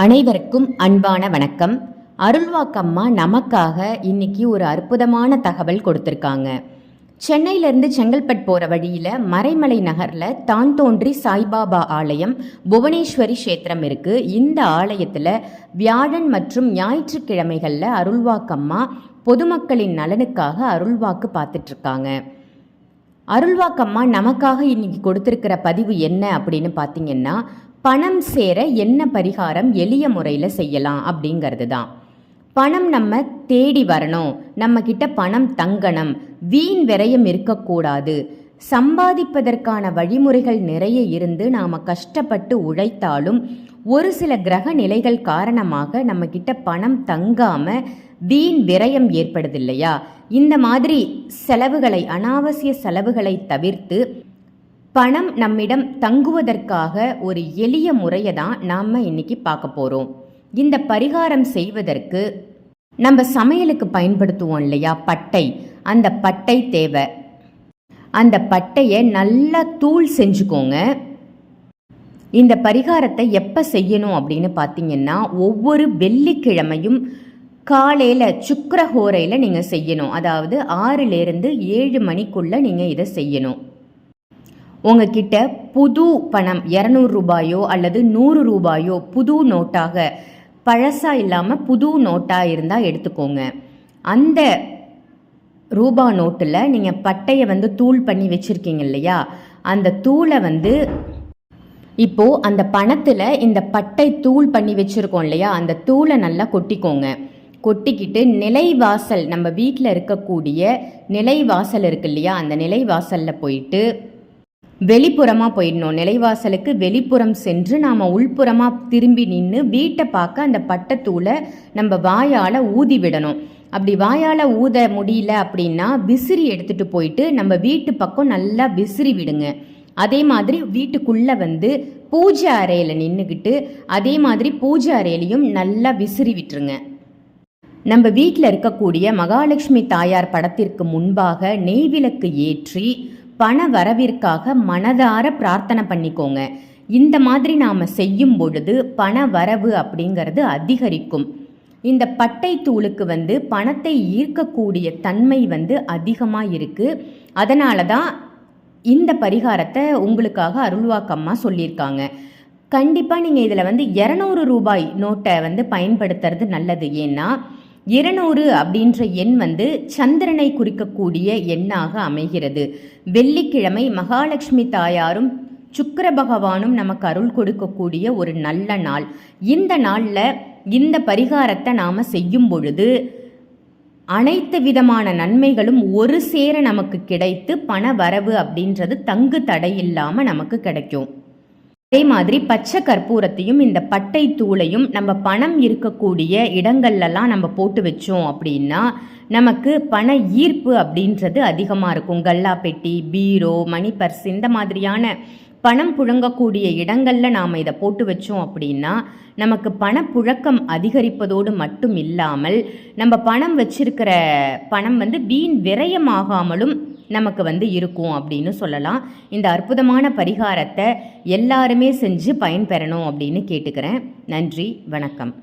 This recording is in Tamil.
அனைவருக்கும் அன்பான வணக்கம். அருள்வாக்கம்மா நமக்காக இன்னைக்கு ஒரு அற்புதமான தகவல் கொடுத்துருக்காங்க. சென்னையிலேருந்து செங்கல்பட்டு போகிற வழியில் மறைமலை நகரில் தான் தோன்றி சாய்பாபா ஆலயம், புவனேஸ்வரி க்ஷேத்திரம் இருக்குது. இந்த ஆலயத்தில் வியாழன் மற்றும் ஞாயிற்றுக்கிழமைகளில் அருள்வாக்கம்மா பொதுமக்களின் நலனுக்காக அருள்வாக்கு பார்த்துட்ருக்காங்க. அருள்வாக்கம்மா நமக்காக இன்னைக்கு கொடுத்துருக்கிற பதிவு என்ன அப்படின்னு பார்த்தீங்கன்னா, பணம் சேர என்ன பரிகாரம் எளிய முறையில் செய்யலாம் அப்படிங்கிறது தான். பணம் நம்ம தேடி வரணும், நம்மக்கிட்ட பணம் தங்கணும், வீண் விரயம் இருக்கக்கூடாது. சம்பாதிப்பதற்கான வழிமுறைகள் நிறைய இருந்து நாம் கஷ்டப்பட்டு உழைத்தாலும் ஒரு சில கிரக நிலைகள் காரணமாக நம்மக்கிட்ட பணம் தங்காமல் வீண் விரயம் ஏற்படுது இல்லையா? இந்த மாதிரி செலவுகளை, அனாவசிய செலவுகளை தவிர்த்து பணம் நம்மிடம் தங்குவதற்காக ஒரு எளிய முறையை தான் நாம் இன்னைக்கு பார்க்க போகிறோம். இந்த பரிகாரம் செய்வதற்கு நம்ம சமையலுக்கு பயன்படுத்துவோம் இல்லையா பட்டை, அந்த பட்டை தேவை. அந்த பட்டையை நல்லா தூள் செஞ்சுக்கோங்க. இந்த பரிகாரத்தை எப்போ செய்யணும் அப்படின்னு பார்த்தீங்கன்னா, ஒவ்வொரு வெள்ளிக்கிழமையும் காலையில் சுக்கிரஹோரையில் நீங்கள் செய்யணும். அதாவது 6லேருந்து 7 மணிக்குள்ளே நீங்கள் இதை செய்யணும். உங்ககிட்ட புது பணம் 200 ரூபாயோ அல்லது 100 ரூபாயோ புது நோட்டாக, பழசா இல்லாமல் புது நோட்டாக இருந்தால் எடுத்துக்கோங்க. அந்த ரூபா நோட்டில் நீங்கள் பட்டையை தூள் பண்ணி வச்சுருக்கீங்க இல்லையா? அந்த தூளை இப்போது அந்த பணத்தில் இந்த பட்டை தூள் பண்ணி வச்சுருக்கோம் இல்லையா? அந்த தூளை நல்லா கொட்டிக்கோங்க. கொட்டிக்கிட்டு நிலைவாசல், நம்ம வீட்டில் இருக்கக்கூடிய நிலைவாசல் இருக்கு இல்லையா? அந்த நிலைவாசலில் போயிட்டு வெளிப்புறமாக போயிடணும். நிலைவாசலுக்கு வெளிப்புறம் சென்று நாம் உள்புறமாக திரும்பி நின்று வீட்டை பார்க்க அந்த பட்டத்தூளை நம்ம வாயால் ஊதி விடணும். அப்படி வாயால் ஊத முடியல அப்படின்னா விசிறி எடுத்துகிட்டு போயிட்டு நம்ம வீட்டு பக்கம் நல்லா விசிறி விடுங்க. அதே மாதிரி வீட்டுக்குள்ளே பூஜை அறையில் நின்றுக்கிட்டு அதே மாதிரி பூஜை அறையிலையும் நல்லா விசிறி விட்டுருங்க. நம்ம வீட்டில் இருக்கக்கூடிய மகாலட்சுமி தாயார் படத்திற்கு முன்பாக நெய்விளக்கு ஏற்றி பண வரவிற்காக மனதார பிரார்த்தனை பண்ணிக்கோங்க. இந்த மாதிரி நாம் செய்யும் பொழுது பண வரவு அப்படிங்கிறது அதிகரிக்கும். இந்த பட்டை தூளுக்கு பணத்தை ஈர்க்கக்கூடிய தன்மை அதிகமாக இருக்குது. அதனால தான் இந்த பரிகாரத்தை உங்களுக்காக அருள்வாக்கம்மா சொல்லியிருக்காங்க. கண்டிப்பாக நீங்கள் இதில் 200 ரூபாய் நோட்டை பயன்படுத்துறது நல்லது. ஏன்னா 200 அப்படின்ற எண் சந்திரனை குறிக்கக்கூடிய எண்ணாக அமைகிறது. வெள்ளிக்கிழமை மகாலட்சுமி தாயாரும் சுக்கிர பகவானும் நமக்கு அருள் கொடுக்கக்கூடிய ஒரு நல்ல நாள். இந்த நாளில் இந்த பரிகாரத்தை நாம் செய்யும் பொழுது அனைத்து விதமான நன்மைகளும் ஒரு சேர நமக்கு கிடைத்து பண வரவு அப்படின்றது தங்கு தடையில்லாமல் நமக்கு கிடைக்கும். அதே மாதிரி பச்சை கற்பூரத்தையும் இந்த பட்டை தூளையும் நம்ம பணம் இருக்கக்கூடிய இடங்கள்லாம் நம்ம போட்டு வச்சோம் அப்படின்னா நமக்கு பண ஈர்ப்பு அப்படின்றது அதிகமாக இருக்கும். கல்லாப்பெட்டி, பீரோ, மணி பர்ஸ் இந்த மாதிரியான பணம் புழங்கக்கூடிய இடங்களில் நாம் இதை போட்டு வச்சோம் அப்படின்னா நமக்கு பணப்புழக்கம் அதிகரிப்பதோடு மட்டும் இல்லாமல் நம்ம பணம் வச்சிருக்கிற பணம் வீண் விரயமாகாமலும் நமக்கு இருக்கும் அப்படின்னு சொல்லலாம். இந்த அற்புதமான பரிகாரத்தை எல்லாருமே செஞ்சு பயன்பெறணும் அப்படின்னு கேட்டுக்கிறேன். நன்றி, வணக்கம்.